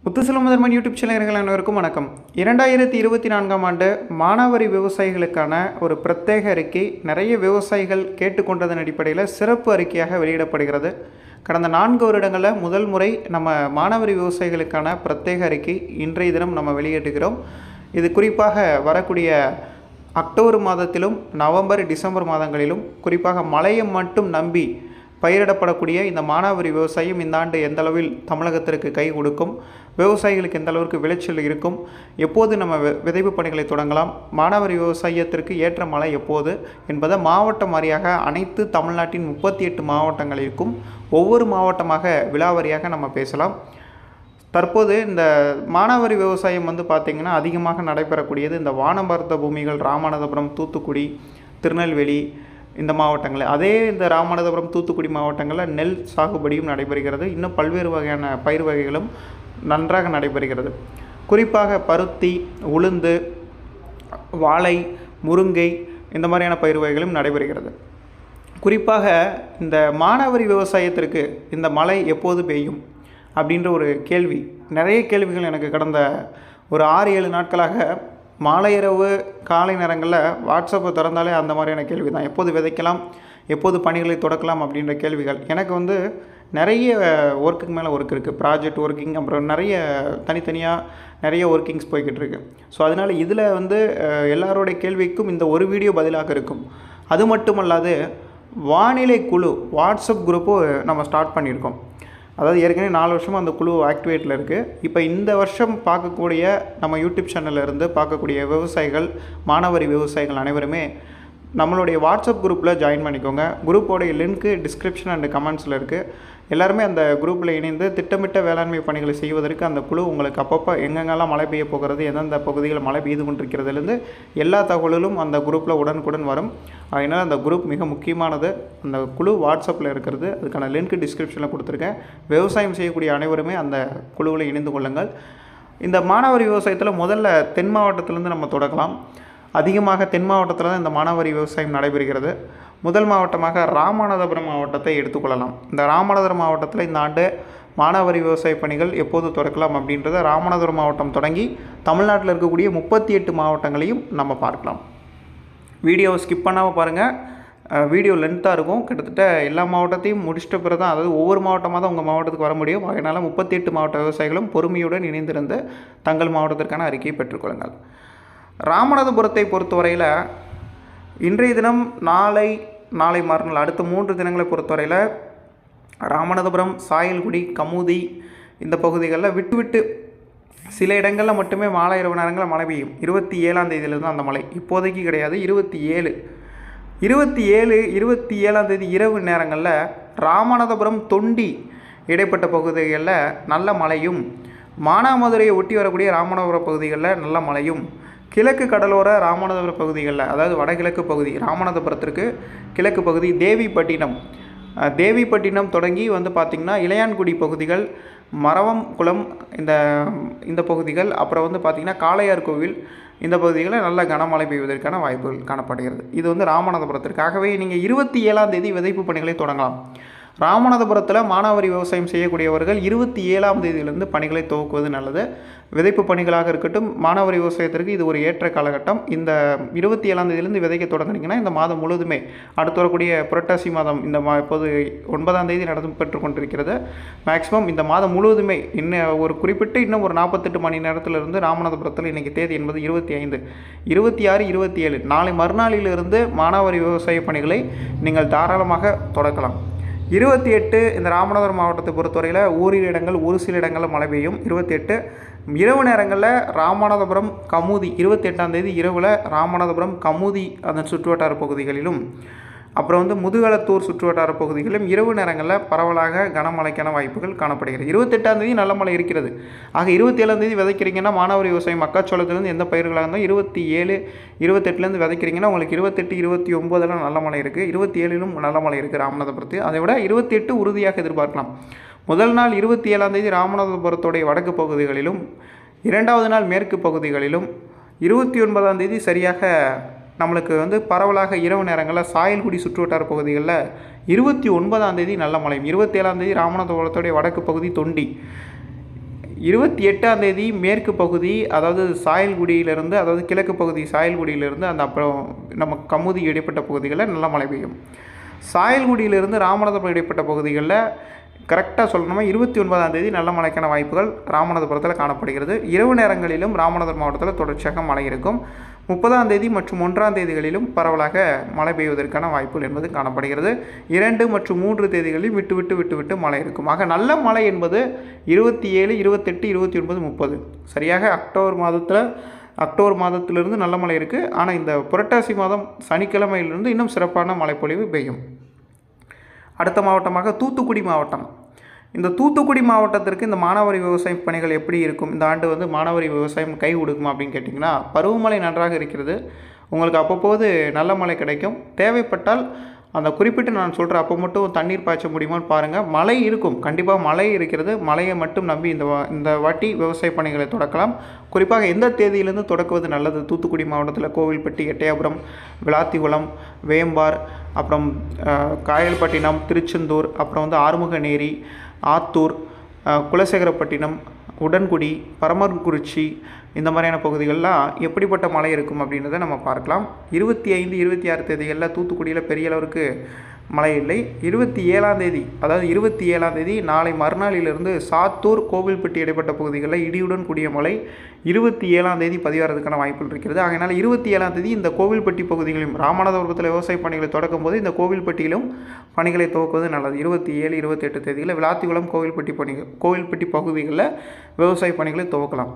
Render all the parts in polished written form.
Muthuselvam முதன்மன் YouTube சேனல்கள் அனைவருக்கும் வணக்கம். 2024ஆம் ஆண்டு மானாவாரி விவசாயிகளுக்கான ஒரு பிரத்யேக அறிக்கை நிறைய விவசாயிகள் கேட்டுக்கொண்டதன் அடிப்படையில் சிறப்பு அறிக்கையாக வெளியிடப்படுகிறது. கடந்த 4 வருடங்களில் முதல் முறை நம்ம மானாவாரி விவசாயிகளுக்கான பிரத்யேக அறிக்கை இன்றைய தினம் நம்ம வெளியிட்டுகிறோம். இது குறிப்பாக வரக்கூடிய அக்டோபர் மாதத்திலும் நவம்பர் டிசம்பர் மாதங்களிலும் குறிப்பாக மழையை மட்டும் நம்பி பயிரிடப்படக்கூடிய இந்த மானாவாரி விவசாயம் இந்த ஆண்டு எந்த அளவில் தமிழகத்திற்கு கை கொடுக்கும், விவசாயிகளுக்கு எந்த அளவிற்கு விளைச்சல் இருக்கும், எப்போது நம்ம விதைப்பு பணிகளை தொடங்கலாம், மானாவாரி விவசாயத்திற்கு ஏற்ற மழை எப்போது என்பதை மாவட்டம் வாரியாக அனைத்து தமிழ்நாட்டின் 38 மாவட்டங்களிற்கும் ஒவ்வொரு மாவட்டமாக விலாவாரியாக நம்ம பேசலாம். தற்போது இந்த மானாவாரி விவசாயம் பார்த்திங்கன்னா அதிகமாக நடைபெறக்கூடியது இந்த வானபார்த்த பூமிகள் ராமநாதபுரம், தூத்துக்குடி, திருநெல்வேலி இந்த மாவட்டங்களில். அதே இந்த ராமநாதபுரம், தூத்துக்குடி மாவட்டங்களில் நெல் சாகுபடியும் நடைபெறுகிறது. இன்னும் பல்வேறு வகையான பயிர் வகைகளும் நன்றாக நடைபெறுகிறது. குறிப்பாக பருத்தி, உளுந்து, வாழை, முருங்கை இந்த மாதிரியான பயிர் வகைகளும் நடைபெறுகிறது. குறிப்பாக இந்த மானாவாரி விவசாயத்திற்கு இந்த மழை எப்போது பெய்யும் அப்படின்ற ஒரு கேள்வி, நிறைய கேள்விகள் எனக்கு கடந்த ஒரு 6-7 நாட்களாக மாலை இரவு காலை நேரங்களில் வாட்ஸ்அப்பை திறந்தாலே அந்த மாதிரியான கேள்வி தான். எப்போது விதைக்கலாம், எப்போது பணிகளை தொடக்கலாம் அப்படின்ற கேள்விகள். எனக்கு நிறைய ஒர்க்குக்கு மேலே ஒர்க் இருக்குது, ப்ராஜெக்ட் ஒர்க்கிங், அப்புறம் நிறைய தனித்தனியாக நிறைய ஒர்க்கிங்ஸ் போய்கிட்டு இருக்கு. ஸோ அதனால் இதில் எல்லாரோடைய கேள்விக்கும் இந்த ஒரு வீடியோ பதிலாக இருக்கும். அது மட்டுமல்லாது வானிலை குழு வாட்ஸ்அப் குரூப்பும் நம்ம ஸ்டார்ட் பண்ணியிருக்கோம். அதாவது ஏற்கனவே 4 வருஷமாக அந்த குழு ஆக்டிவேட்டில் இருக்குது. இப்போ இந்த வருஷம் பார்க்கக்கூடிய நம்ம யூடியூப் சேனலில் இருந்து பார்க்கக்கூடிய விவசாயிகள், மானாவாரி விவசாயிகள் அனைவருமே நம்மளுடைய வாட்ஸ்அப் குரூப்பில் ஜாயின் பண்ணிக்கோங்க. குரூப்போடைய லிங்க்கு டிஸ்கிரிப்ஷன் அண்ட் கமெண்ட்ஸில் இருக்குது. எல்லாருமே அந்த குரூப்பில் இணைந்து திட்டமிட்ட வேளாண்மை பணிகளை செய்வதற்கு அந்த குழு உங்களுக்கு அப்பப்போ எங்கெங்கெல்லாம் மழை பெய்ய போகிறது, எந்தெந்த பகுதியில் மழை பெய்து கொண்டிருக்கிறதுலேருந்து எல்லா தகவலும் அந்த குரூப்பில் உடனுக்குடன் வரும். அதனால் அந்த குரூப் மிக முக்கியமானது. அந்த குழு வாட்ஸ்அப்பில் இருக்கிறது. அதுக்கான லிங்க் டிஸ்கிரிப்ஷனில் கொடுத்துருக்கேன். விவசாயம் செய்யக்கூடிய அனைவருமே அந்த குழுவில் இணைந்து கொள்ளுங்கள். இந்த மானாவாரி விவசாயத்தில் முதல்ல தென் மாவட்டத்திலேருந்து நம்ம தொடங்கலாம். அதிகமாக தென் மாவட்டத்தில் தான் இந்த மானாவாரி விவசாயம் நடைபெறுகிறது. முதல் மாவட்டமாக ராமநாதபுரம் மாவட்டத்தை எடுத்துக்கொள்ளலாம். இந்த ராமநாதபுரம் மாவட்டத்தில் இந்த ஆண்டு மானாவாரி விவசாய பணிகள் எப்போது தொடக்கலாம் அப்படின்றத ராமநாதபுரம் மாவட்டம் தொடங்கி தமிழ்நாட்டில் இருக்கக்கூடிய 38 மாவட்டங்களையும் நம்ம பார்க்கலாம். வீடியோவை ஸ்கிப் பண்ணாமல் பாருங்கள். வீடியோ லென்த்தாக இருக்கும். கிட்டத்தட்ட எல்லா மாவட்டத்தையும் முடிச்சிட்ட பிறகு தான், அதாவது ஒவ்வொரு மாவட்டமாக தான் உங்கள் மாவட்டத்துக்கு வர முடியும். அதனால் 38 மாவட்ட விவசாயிகளும் பொறுமையுடன் இணைந்திருந்து தங்கள் மாவட்டத்திற்கான அறிக்கையை பெற்றுக்கொள்ளுங்கள். ராமநாதபுரத்தை பொறுத்தவரையில் இன்றைய தினம், நாளை மறுநாள் அடுத்த 3 தினங்களை பொறுத்தவரையில் ராமநாதபுரம், சாயல்குடி, கமுதி இந்த பகுதிகளில் விட்டு சில இடங்களில் மட்டுமே மாலை இரவு நேரங்களில் மழை பெய்யும். 27ஆம் தேதியிலிருந்து அந்த மழை இப்போதைக்கு கிடையாது. 27ஆம் தேதி இரவு நேரங்களில் ராமநாதபுரம், தொண்டி இடைப்பட்ட பகுதிகளில் நல்ல மழையும், மானாமதுரையை ஒட்டி வரக்கூடிய ராமநாதபுரம் பகுதிகளில் நல்ல மழையும், கிழக்கு கடலோர ராமநாதபுரம் பகுதிகளில், அதாவது வடகிழக்கு பகுதி ராமநாதபுரத்திற்கு கிழக்கு பகுதி தேவிப்பட்டினம் தொடங்கி பார்த்திங்கன்னா இளையான்குடி பகுதிகள், மரவம்குளம் இந்த பகுதிகள், அப்புறம் பார்த்திங்கன்னா காளையார் கோவில் இந்த பகுதிகளில் நல்ல கனமழை பெய்வதற்கான வாய்ப்புகள் காணப்படுகிறது. இது ராமநாதபுரத்திற்காகவே நீங்கள் 27ஆம் தேதி விதைப்பு பணிகளை தொடங்கலாம். ராமநாதபுரத்தில் மானாவாரி விவசாயம் செய்யக்கூடியவர்கள் 27ஆம் தேதியிலிருந்து பணிகளை துவக்குவது நல்லது. விதைப்பு பணிகளாக இருக்கட்டும், மானாவாரி விவசாயத்திற்கு இது ஒரு ஏற்ற காலகட்டம். இந்த 27ஆம் தேதியிலிருந்து விதைக்க தொடங்கினீங்கன்னா இந்த மாதம் முழுவதுமே, அடுத்து வரக்கூடிய புரட்டாசி மாதம் இப்போது 9ஆம் தேதி நடந்து கொண்டிருக்கிறது. மேக்ஸிமம் இந்த மாதம் முழுவதுமே இன்னும் ஒரு குறிப்பிட்டு இன்னும் ஒரு 48 மணி நேரத்திலிருந்து ராமநாதபுரத்தில் இன்றைக்கி தேதி என்பது 25, 26, 27 நாளை மறுநாளிலிருந்து மானாவாரி விவசாய பணிகளை நீங்கள் தாராளமாக தொடக்கலாம். 28 இந்த ராமநாதபுரம் மாவட்டத்தை பொறுத்தவரையில் ஒரு சில இடங்களில் மழை பெய்யும். 28 இரவு நேரங்களில் ராமநாதபுரம், கமுதி 28ஆம் தேதி இரவில் ராமநாதபுரம், கமுதி அதன் சுற்றுவட்டார பகுதிகளிலும், அப்புறம் முதுகலத்தூர் சுற்றுவட்டார பகுதிகளிலும் இரவு நேரங்களில் பரவலாக கனமழைக்கான வாய்ப்புகள் காணப்படுகிறது. 28ஆம் தேதி நல்ல மழை இருக்கிறது. ஆக 27ஆம் தேதி விதைக்கிறீங்கன்னா மானாவாரி விவசாயம் மக்காச்சோளத்துலேருந்து எந்த பயிர்களாக இருந்தாலும் 27, 28லேருந்து விதைக்கிறீங்கன்னா உங்களுக்கு 28, 29 நல்ல மழை இருக்குது. 27லும் நல்ல மழை இருக்குது ராமநாதபுரத்து. அதை விட 28 உறுதியாக எதிர்பார்க்கலாம். முதல் நாள் 27ஆம் தேதி ராமநாதபுரத்துடைய வடக்கு பகுதிகளிலும், 2வது நாள் மேற்கு பகுதிகளிலும், 29ஆம் தேதி சரியாக நம்மளுக்கு பரவலாக இரவு நேரங்களில் சாயல்குடி சுற்றுவட்டார பகுதிகளில் 29ஆம் தேதி நல்ல மழை, 27ஆம் தேதி ராமநாதபுரத்துடைய வடக்கு பகுதி தொண்டி, 28ஆம் தேதி மேற்கு பகுதி, அதாவது சாயல்குடியிலிருந்து, அதாவது கிழக்கு பகுதி சாயல்குடியிலிருந்து அந்த அப்புறம் நம்ம கமுதி இடைப்பட்ட பகுதிகளில் நல்ல மழை பெய்யும். சாயல்குடியிலிருந்து ராமநாதபுரம் இடைப்பட்ட பகுதிகளில் கரெக்டாக சொல்லணுமா 29ஆம் தேதி நல்ல மழைக்கான வாய்ப்புகள் ராமநாதபுரத்தில் காணப்படுகிறது. இரவு நேரங்களிலும் ராமநாதபுரம் மாவட்டத்தில் தொடர்ச்சியாக மழை இருக்கும். 30ஆம் தேதி மற்றும் 1ஆம் தேதிகளிலும் பரவலாக மழை பெய்வதற்கான வாய்ப்புகள் என்பது காணப்படுகிறது. 2 மற்றும் 3 தேதிகளில் விட்டு மழை இருக்கும். ஆக நல்ல மழை என்பது 27, 28, 29, 30 சரியாக அக்டோபர் மாதத்திலிருந்து நல்ல மழை இருக்குது. ஆனால் இந்த புரட்டாசி மாதம் சனிக்கிழமையிலிருந்து இன்னும் சிறப்பான மழைப்பொழிவு பெய்யும். அடுத்த மாவட்டமாக தூத்துக்குடி மாவட்டம். இந்த தூத்துக்குடி மாவட்டத்திற்கு இந்த மானாவாரி விவசாய பணிகள் எப்படி இருக்கும்? இந்த ஆண்டு மானாவாரி விவசாயம் கை கொடுக்குமா அப்படின்னு கேட்டிங்கன்னா, பருவமழை நன்றாக இருக்கிறது. உங்களுக்கு அப்பப்போது நல்ல மழை கிடைக்கும். தேவைப்பட்டால் அந்த குறிப்பிட்டு நான் சொல்கிற அப்போ மட்டும் தண்ணீர் பாய்ச்ச முடியுமான்னு பாருங்கள். மழை இருக்கும், கண்டிப்பாக மழை இருக்கிறது. மழையை மட்டும் நம்பி இந்த வாட்டி விவசாய பணிகளை தொடக்கலாம். குறிப்பாக எந்த தேதியிலேருந்து தொடக்குவது நல்லது? தூத்துக்குடி மாவட்டத்தில் கோவில்பட்டி, எட்டயபுரம், விளாத்திகுளம், வேம்பார், அப்புறம் காயல்பட்டினம், திருச்செந்தூர், அப்புறம் ஆறுமுகநேரி, ஆத்தூர், குலசேகரப்பட்டினம், உடன்குடி, பரமக்குறிச்சி இந்த மாதிரியான பகுதிகளெலாம் எப்படிப்பட்ட மழை இருக்கும் அப்படின்றத நம்ம பார்க்கலாம். 25, 26 தேதிகளில் தூத்துக்குடியில் பெரிய அளவுக்கு மழை இல்லை. 27ஆம் தேதி, அதாவது 27ஆம் தேதி நாளை மறுநாளிலிருந்து சாத்தூர், கோவில்பட்டி இடைப்பட்ட பகுதிகளில் இடியுடன் கூடிய மழை 27ஆம் தேதி பதிவாகிறதுக்கான வாய்ப்புகள் இருக்கிறது. அதனால் 27ஆம் தேதி இந்த கோவில்பட்டி பகுதிகளிலும் ராமநாதபுரத்தில் விவசாய பணிகளை தொடக்கும் போது இந்த கோவில்பட்டியிலும் பணிகளை துவக்குவது நல்லது. 27, 28 தேதிகளில் விளாத்திகுளம், கோவில்பட்டி பகுதிகளில் விவசாய பணிகளை துவக்கலாம்.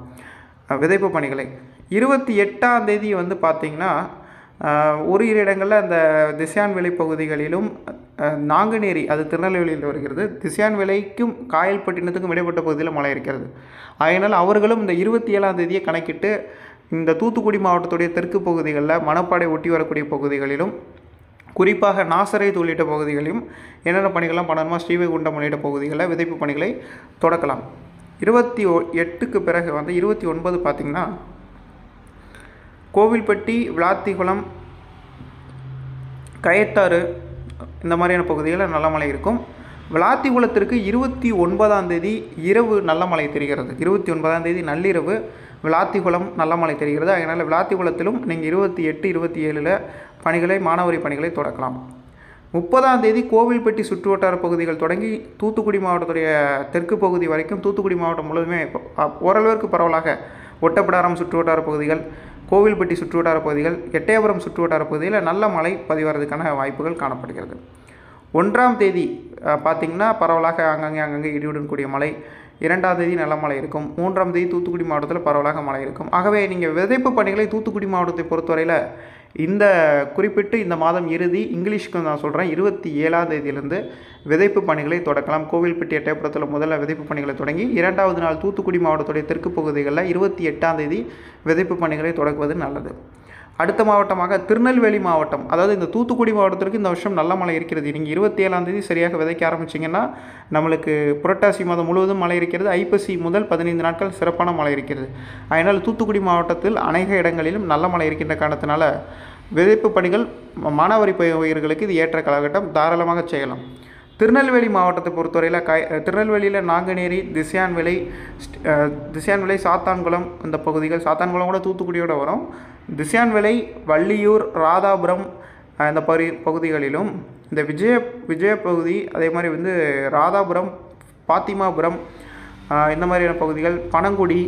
விதைப்பு பணிகளை 28ஆம் தேதி பார்த்திங்கன்னா ஒரு இடங்களில் அந்த திசையான்விளை பகுதிகளிலும் நாங்குநேரி, அது திருநெல்வேலியில் வருகிறது, திசையான்விளைக்கும் காயல்பட்டினத்துக்கும் இடைப்பட்ட பகுதியில் மழை இருக்கிறது. அதனால் அவர்களும் இந்த 27ஆம் தேதியை கணக்கிட்டு இந்த தூத்துக்குடி மாவட்டத்துடைய தெற்கு பகுதிகளில் மணப்பாடை ஒட்டி வரக்கூடிய பகுதிகளிலும் குறிப்பாக நாசரேத் உள்ளிட்ட பகுதிகளிலும் என்னென்ன பணிகள்லாம் பண்ணணுமா ஸ்ரீவைகுண்டம் உள்ளிட்ட பகுதிகளில் விதைப்பு பணிகளை தொடக்கலாம். 28க்கு பிறகு 29 பார்த்திங்கன்னா கோவில்பட்டி, விளாத்திகுளம், கயத்தாறு இந்த மாதிரியான பகுதிகளில் நல்ல மழை இருக்கும். விளாத்திகுளத்திற்கு 29ஆம் தேதி இரவு நல்ல மழை தெரிகிறது. 29ஆம் தேதி நள்ளிரவு விளாத்திகுளம் நல்ல மழை தெரிகிறது. அதனால் விளாத்திகுளத்திலும் நீங்கள் 28, 27 மானாவாரி பணிகளை தொடக்கலாம். 30ஆம் தேதி கோவில்பட்டி சுற்றுவட்டார பகுதிகள் தொடங்கி தூத்துக்குடி மாவட்டத்துடைய தெற்கு பகுதி வரைக்கும் தூத்துக்குடி மாவட்டம் முழுவதுமே ஓரளவிற்கு பரவலாக ஒட்டப்பிடாரம் சுற்றுவட்டார பகுதிகள், கோவில்பட்டி சுற்றுவட்டார பகுதிகள், எட்டயபுரம் சுற்றுவட்டார பகுதியில் நல்ல மழை பதிவாகிறதுக்கான வாய்ப்புகள் காணப்படுகிறது. 1ஆம் தேதி பார்த்திங்கன்னா பரவலாக அங்கங்கே இடியுடன் கூடிய மழை. 2ஆம் தேதி நல்ல மழை இருக்கும். 3ஆம் தேதி தூத்துக்குடி மாவட்டத்தில் பரவலாக மழை இருக்கும். ஆகவே நீங்கள் விதைப்பு பணிகளை தூத்துக்குடி மாவட்டத்தை பொறுத்தவரையில் இந்த குறிப்பிட்டு இந்த மாதம் இறுதி இங்கிலீஷ்க்கு நான் சொல்கிறேன் 27ஆம் தேதியிலிருந்து விதைப்பு பணிகளை தொடக்கலாம். கோவில்பட்டி, எட்டயபுரத்தில் முதல்ல விதைப்பு பணிகளை தொடங்கி 2வது நாள் தூத்துக்குடி மாவட்டத்துடைய தெற்கு பகுதிகளில் 28ஆம் தேதி விதைப்பு பணிகளை தொடங்குவது நல்லது. அடுத்த மாவட்டமாக திருநெல்வேலி மாவட்டம். அதாவது இந்த தூத்துக்குடி மாவட்டத்திற்கு இந்த வருஷம் நல்ல மழை இருக்கிறது. நீங்கள் 27ஆம் தேதி சரியாக விதைக்க ஆரம்பிச்சிங்கன்னா நம்மளுக்கு புரட்டாசி மாதம் முழுவதும் மழை இருக்கிறது. ஐப்பசி முதல் 15 நாட்கள் சிறப்பான மழை இருக்கிறது. அதனால் தூத்துக்குடி மாவட்டத்தில் அநேக இடங்களிலும் நல்ல மழை இருக்கின்ற காரணத்தினால விதைப்பு பணிகள் மானாவாரி பயிர்களுக்கு இது ஏற்ற காலகட்டம், தாராளமாக செய்யலாம். திருநெல்வேலி மாவட்டத்தை பொறுத்தவரையில் திருநெல்வேலியில் நாங்குநேரி, திசையான்விளை, சாத்தான்குளம் இந்த பகுதிகள், சாத்தான்குளம் கூட தூத்துக்குடியோடு வரும். திசையான்விளை, வள்ளியூர், ராதாபுரம் இந்த பகுதிகளிலும் இந்த விஜய பகுதி, அதே மாதிரி ராதாபுரம், பாத்திமாபுரம் இந்த மாதிரியான பகுதிகள், பனங்குடி,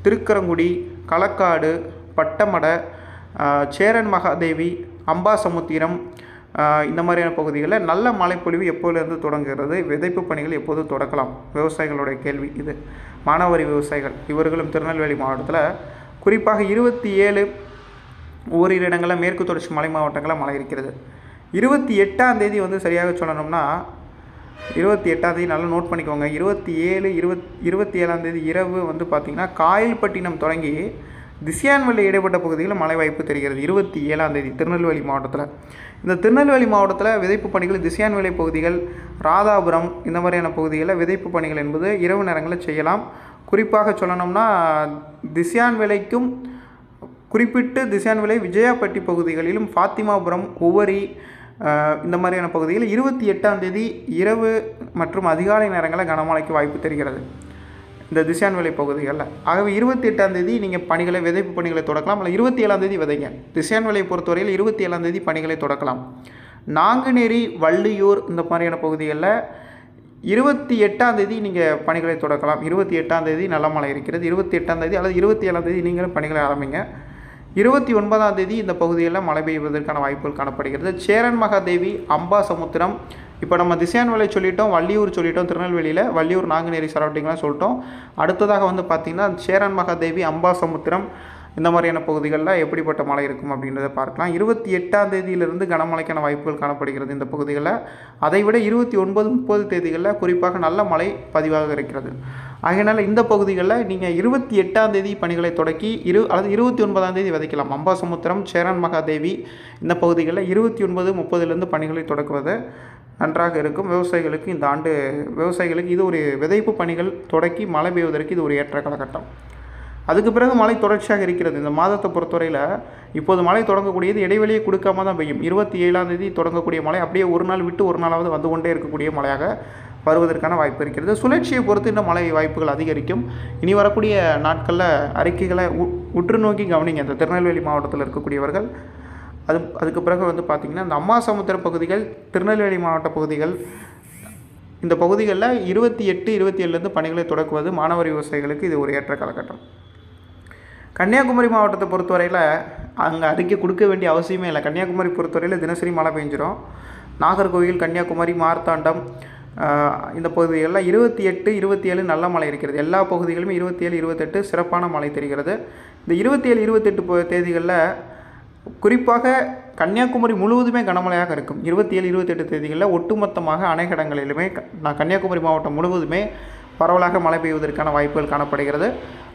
திருக்கரங்குடி, களக்காடு, பட்டமடை, சேரன் மகாதேவி, அம்பாசமுத்திரம் இந்த மாதிரியான பகுதிகளில் நல்ல மழைப்பொழிவு எப்போதிலிருந்து தொடங்குகிறது? விதைப்பு பணிகள் எப்போது தொடக்கலாம்? விவசாயிகளுடைய கேள்வி இது. மானாவாரி விவசாயிகள் இவர்களும் திருநெல்வேலி மாவட்டத்தில் குறிப்பாக 27 ஓரிரு இடங்களில் மேற்கு தொடர்ச்சி மலை மாவட்டங்களில் மழை இருக்கிறது. 28ஆம் தேதி சரியாக சொல்லணும்னா 28ஆம் தேதி நல்லா நோட் பண்ணிக்கோங்க. 27ஆம் தேதி இரவு பார்த்திங்கன்னா காயல்பட்டினம் தொடங்கி திசையான்விளை இடைப்பட்ட பகுதிகளில் மழை வாய்ப்பு தெரிகிறது. 27ஆம் தேதி திருநெல்வேலி மாவட்டத்தில். இந்த திருநெல்வேலி மாவட்டத்தில் விதைப்பு பணிகள் திசையான்விளை பகுதிகள், ராதாபுரம் இந்த மாதிரியான பகுதிகளில் விதைப்பு பணிகள் என்பது இரவு நேரங்களில் செய்யலாம். குறிப்பாக சொல்லணும்னா திசையான்விளைக்கும் குறிப்பிட்டு திசையான்விளை, விஜயாப்பட்டி பகுதிகளிலும், ஃபாத்திமாபுரம், உவரி இந்த மாதிரியான பகுதிகளில் 28ஆம் தேதி இரவு மற்றும் அதிகாலை நேரங்களில் கனமழைக்கு வாய்ப்பு தெரிகிறது. இந்த திசையான் விலை பகுதிகளில். ஆகவே 28ஆம் தேதி நீங்கள் பணிகளை விதைப்பு பணிகளை தொடக்கலாம். இல்லை 27ஆம் தேதி விதைங்க. திசையான் விலை பொறுத்தவரையில் 27ஆம் தேதி பணிகளை தொடக்கலாம். நாங்குநேரி, வள்ளியூர் இந்த மாதிரியான பகுதிகளில் 28ஆம் தேதி நீங்கள் பணிகளை தொடக்கலாம். 28ஆம் தேதி நல்ல மழை இருக்கிறது. 28ஆம் தேதி அல்லது 27ஆம் தேதி நீங்களும் பணிகளை ஆரம்பிங்க. 29ஆம் தேதி இந்த பகுதிகளில் மழை பெய்வதற்கான வாய்ப்புகள் காணப்படுகிறது. சேரன் மகாதேவி, அம்பாசமுத்திரம், இப்போ நம்ம திசையான் விலை சொல்லிட்டோம், வள்ளியூர் சொல்லிட்டோம், திருநெல்வேலியில் வள்ளியூர், நாங்குநேரி சரௌண்டிங்லாம் சொல்லிட்டோம். அடுத்ததாக வந்து பார்த்திங்கன்னா சேரன் மகாதேவி, அம்பாசமுத்திரம் இந்த மாதிரியான பகுதிகளில் எப்படிப்பட்ட மழை இருக்கும் அப்படின்றத பார்க்கலாம். 28ஆம் தேதியிலிருந்து கனமழைக்கான வாய்ப்புகள் காணப்படுகிறது இந்த பகுதிகளில். அதைவிட 29, 30 தேதிகளில் குறிப்பாக நல்ல மழை பதிவாக இருக்கிறது. ஆகையினால் இந்த பகுதிகளில் நீங்கள் 28ஆம் தேதி பணிகளை தொடக்கி அல்லது 29ஆம் தேதி விதைக்கலாம். அம்பாசமுத்திரம், சேரன் மகாதேவி இந்த பகுதிகளில் 29, 30லேருந்து பணிகளை தொடக்குவது நன்றாக இருக்கும். விவசாயிகளுக்கு இந்த ஆண்டு விவசாயிகளுக்கு இது ஒரு விதைப்பு பணிகள் தொடக்கி மழை பெய்வதற்கு இது ஒரு ஏற்ற காலகட்டம். அதுக்கு பிறகு மழை தொடர்ச்சியாக இருக்கிறது. இந்த மாதத்தை பொறுத்தவரையில் இப்போது மழை தொடங்கக்கூடியது இடைவெளியை கொடுக்காம தான் பெய்யும். 27ஆம் தேதி தொடங்கக்கூடிய மழை அப்படியே ஒரு நாள் விட்டு ஒரு நாளாவது வந்து கொண்டே இருக்கக்கூடிய மழையாக வருவதற்கான வாய்ப்பு இருக்கிறது. சுழற்சியை பொறுத்து இந்த மழை வாய்ப்புகள் அதிகரிக்கும். இனி வரக்கூடிய நாட்களில் அறிக்கைகளை உற்று நோக்கி கவனிங்க. இந்த திருநெல்வேலி மாவட்டத்தில் இருக்கக்கூடியவர்கள் அதுக்கு பிறகு வந்து பார்த்திங்கன்னா இந்த அம்பாசமுத்திர பகுதிகள், திருநெல்வேலி மாவட்ட பகுதிகள், இந்த பகுதிகளில் 28, 27லேருந்து பணிகளை தொடக்குவது மாணவர் விவசாயிகளுக்கு இது ஒரு ஏற்ற காலகட்டம். கன்னியாகுமரி மாவட்டத்தை பொறுத்தவரையில் அங்கே அறிக்கை கொடுக்க வேண்டிய அவசியமே இல்லை. கன்னியாகுமரி பொறுத்தவரையில் தினசரி மழை பெஞ்சிடும். நாகர்கோவில், கன்னியாகுமரி, மார்த்தாண்டம் இந்த பகுதிகளில் 28, 27 நல்ல மழை இருக்கிறது. எல்லா பகுதிகளுமே 27, 28 சிறப்பான மழை தெரிகிறது. இந்த 27, 28 தேதிகளில் குறிப்பாக கன்னியாகுமரி முழுவதுமே கனமழையாக இருக்கும். 27, 28 தேதிகளில் ஒட்டுமொத்தமாக அநேக இடங்களிலுமே கன்னியாகுமரி மாவட்டம் முழுவதுமே பரவலாக மழை பெய்வதற்கான வாய்ப்புகள் காணப்படுகிறது.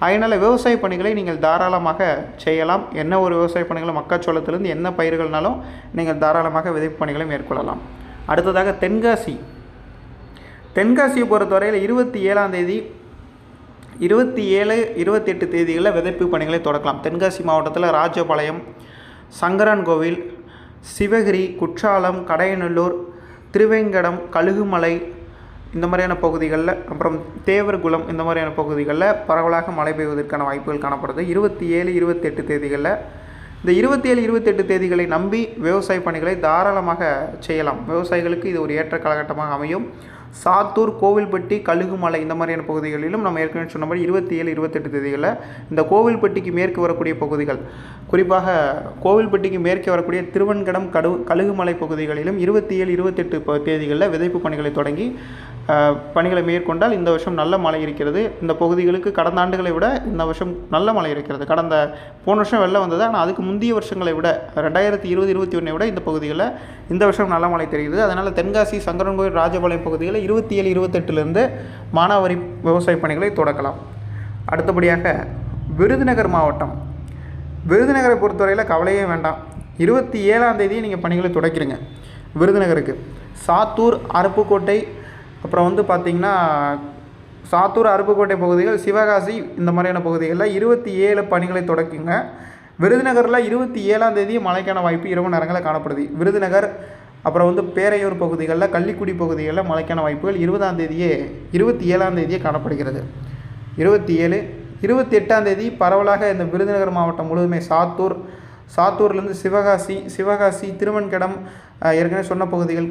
அதனால் விவசாய பணிகளை நீங்கள் தாராளமாக செய்யலாம். என்ன ஒரு விவசாய பணிகளை மக்காச்சோளத்திலிருந்து என்ன பயிர்கள்னாலும் நீங்கள் தாராளமாக விதைப்பு பணிகளை மேற்கொள்ளலாம். அடுத்ததாக தென்காசியை பொறுத்தவரையில் 27ஆம் தேதி, 27, 28 தேதிகளில் விதைப்பு பணிகளை தொடக்கலாம். தென்காசி மாவட்டத்தில் ராஜபாளையம், சங்கரன்கோவில், சிவகிரி, குற்றாலம், கடையநல்லூர், திருவேங்கடம், கழுகுமலை இந்த மாதிரியான பகுதிகளில், அப்புறம் தேவர்குளம் இந்த மாதிரியான பகுதிகளில் பரவலாக மழை பெய்வதற்கான வாய்ப்புகள் காணப்படுது. 27, 28 தேதிகளில் இந்த 27, 28 தேதிகளை நம்பி விவசாய பணிகளை தாராளமாக செய்யலாம். விவசாயிகளுக்கு இது ஒரு ஏற்ற காலகட்டமாக அமையும். சாத்தூர், கோவில்பட்டி, கழுகுமலை இந்த மாதிரியான பகுதிகளிலும் நம்ம ஏற்கனவே சொன்னபடி 27, 28 தேதிகளில் இந்த கோவில்பட்டிக்கு மேற்கு வரக்கூடிய பகுதிகள், குறிப்பாக கோவில்பட்டிக்கு மேற்கே வரக்கூடிய திருவன்கடம், கழுகுமலை பகுதிகளிலும் 27, 28 தேதிகளில் விதைப்பு பணிகளை தொடங்கி பணிகளை மேற்கொண்டால் இந்த வருஷம் நல்ல மழை இருக்கிறது. இந்த பகுதிகளுக்கு கடந்த ஆண்டுகளை விட இந்த வருஷம் நல்ல மழை இருக்கிறது. போன வருஷம் வெள்ளம் வந்தது, ஆனால் அதுக்கு முந்தைய வருஷங்களை விட 2020, 2021 விட இந்த பகுதிகளில் இந்த வருஷம் நல்ல மழை தெரியுது. அதனால் தென்காசி, சங்கரன்கோவில், ராஜபாளையம் பகுதிகளில் 27, 28லேருந்து மானாவாரி விவசாய பணிகளை தொடக்கலாம். அடுத்தபடியாக விருதுநகர் மாவட்டம். விருதுநகரை பொறுத்தவரையில் கவலையே வேண்டாம். 27ஆம் தேதி நீங்கள் பணிகளை தொடக்கிறீங்க. விருதுநகருக்கு சாத்தூர், அருப்புக்கோட்டை, அப்புறம் வந்து பார்த்திங்கன்னா சாத்தூர், அருப்புக்கோட்டை பகுதிகள், சிவகாசி இந்த மாதிரியான பகுதிகளில் 27 பணிகளை தொடக்குங்க. விருதுநகரில் 27ஆம் தேதி மழைக்கான வாய்ப்பு இரவு நேரங்களில் காணப்படுது. விருதுநகர், அப்புறம் வந்து பேரையூர் பகுதிகளில், கள்ளிக்குடி பகுதிகளில் மழைக்கான வாய்ப்புகள் 27ஆம் தேதியே காணப்படுகிறது. 27, 28ஆம் தேதி பரவலாக இந்த விருதுநகர் மாவட்டம் முழுவதுமே சாத்தூர்லேருந்து சிவகாசி, திருவன்கடம் ஏற்கனவே சொன்ன பகுதிகள்,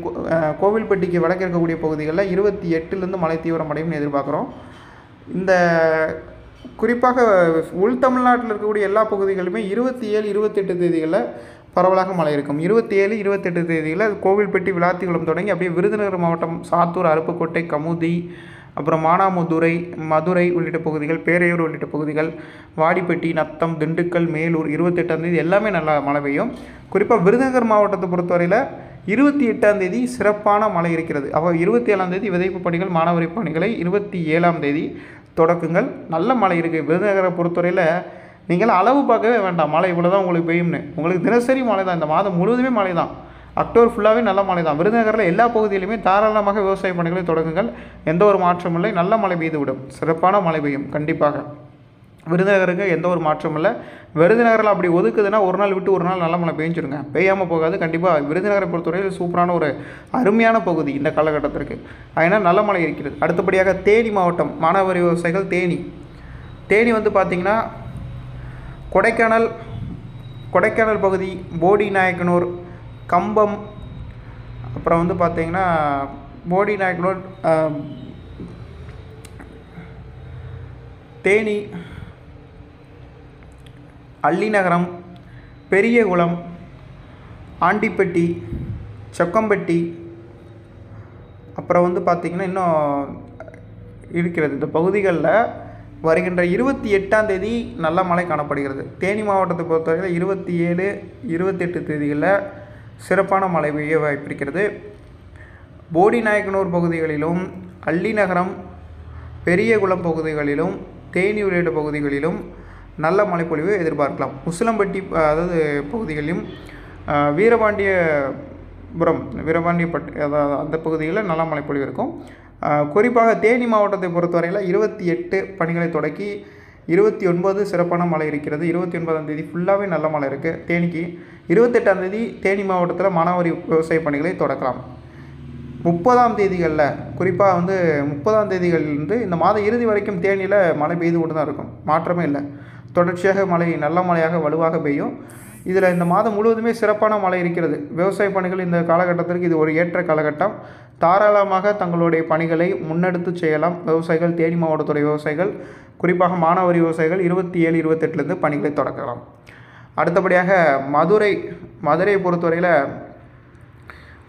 கோவில்பட்டிக்கு வடக்கு இருக்கக்கூடிய பகுதிகளில் 28லேருந்து மழை தீவிரமடையும்னு எதிர்பார்க்குறோம். இந்த குறிப்பாக உள் தமிழ்நாட்டில் இருக்கக்கூடிய எல்லா பகுதிகளுமே 27, 28 தேதிகளில் பரவலாக மழை இருக்கும். 27, 28 தேதிகளில் கோவில்பட்டி, விளாத்திக்குளம் தொடங்கி அப்படியே விருதுநகர் மாவட்டம் சாத்தூர், அருப்புக்கோட்டை, கமுதி, அப்புறம் மானாமதுரை, மதுரை உள்ளிட்ட பகுதிகள், பேரையூர் உள்ளிட்ட பகுதிகள், வாடிப்பட்டி, நத்தம், திண்டுக்கல், மேலூர் 28ஆம் தேதி எல்லாமே நல்லா மழை பெய்யும். குறிப்பாக விருதுநகர் மாவட்டத்தை பொறுத்தவரையில் 28ஆம் தேதி சிறப்பான மழை இருக்கிறது. அப்போ 27ஆம் தேதி விதைப்பு பணிகள், மானாவாரி பணிகளை 27ஆம் தேதி தொடக்குங்கள். நல்ல மழை இருக்குது. விருதுநகரை பொறுத்தவரையில் நீங்கள் அளவு பார்க்கவே வேண்டாம். மழை இவ்வளோ தான் உங்களுக்கு பெய்யும்னு. உங்களுக்கு தினசரி மழை தான். இந்த மாதம் முழுவதுமே மழை தான். அக்டோபர் ஃபுல்லாகவே நல்ல மழை தான். விருதுநகரில் எல்லா பகுதியிலுமே தாராளமாக விவசாய பணிகளை தொடங்குங்கள். எந்த ஒரு மாற்றமும் இல்லை. நல்ல மழை பெய்து விடும். சிறப்பான மழை பெய்யும் கண்டிப்பாக. விருதுநகருக்கு எந்த ஒரு மாற்றமும் இல்லை. விருதுநகரில் அப்படி ஒதுக்குதுன்னா ஒரு நாள் விட்டு ஒரு நாள் நல்ல மழை பெஞ்சிருங்க, பெய்யாமல் போகாது. கண்டிப்பாக விருதுநகரை பொறுத்தவரையில் சூப்பரான ஒரு அருமையான பகுதி இந்த காலகட்டத்திற்கு. அதனால் நல்ல மழை இருக்கிறது. அடுத்தபடியாக தேனி மாவட்டம் மானாவாரி விவசாயிகள் தேனி வந்து பார்த்திங்கன்னா கொடைக்கானல் பகுதி, போடி நாயக்கனூர், கம்பம், அப்புறம் வந்து பார்த்திங்கன்னா போடி நாயக்கனூர், தேனி, அள்ளிநகரம், பெரியகுளம், ஆண்டிப்பட்டி, சொக்கம்பட்டி, அப்புறம் வந்து பார்த்திங்கன்னா இன்னும் இருக்கிறது. இந்த பகுதிகளில் வருகின்ற 28ஆம் தேதி நல்ல மழை காணப்படுகிறது. தேனி மாவட்டத்தை பொறுத்தவரையில் 27, 28 தேதிகளில் சிறப்பான மழை பெய்ய வாய்ப்பிருக்கிறது. போடி நாயக்கனூர் பகுதிகளிலும், அள்ளிநகரம், பெரியகுளம் பகுதிகளிலும், தேனி உள்ளிட்ட பகுதிகளிலும் நல்ல மழைப்பொழிவு எதிர்பார்க்கலாம். உசிலம்பட்டி அதாவது பகுதிகளிலும், வீரபாண்டியப்பட்டு அதாவது அந்த பகுதிகளில் நல்ல மழைப்பொழிவு இருக்கும். குறிப்பாக தேனி மாவட்டத்தை பொறுத்தவரையில் 28 பணிகளை தொடக்கி 29 சிறப்பான மழை இருக்கிறது. 29ஆம் தேதி ஃபுல்லாகவே நல்ல மழை இருக்குது தேனிக்கு. 28ஆம் தேதி தேனி மாவட்டத்தில் மானாவாரி விவசாய பணிகளை தொடக்கலாம். 30ஆம் தேதிகளில் குறிப்பாக வந்து 30ஆம் தேதிகளிலிருந்து இந்த மாத இறுதி வரைக்கும் தேனியில் மழை பெய்து கொண்டு தான் இருக்கும், மாற்றமே இல்லை. தொடர்ச்சியாக மழை நல்ல மழையாக வலுவாக பெய்யும். இதில் இந்த மாதம் முழுவதுமே சிறப்பான மழை இருக்கிறது. விவசாய பணிகள் இந்த காலகட்டத்திற்கு இது ஒரு ஏற்ற காலகட்டம். தாராளமாக தங்களுடைய பணிகளை முன்னெடுத்து செய்யலாம் விவசாயிகள். தேனி மாவட்டத்துடைய விவசாயிகள், குறிப்பாக மானாவாரி விவசாயிகள் 27, 28லேருந்து பணிகளை தொடக்கலாம். அடுத்தபடியாக மதுரையை பொறுத்தவரையில்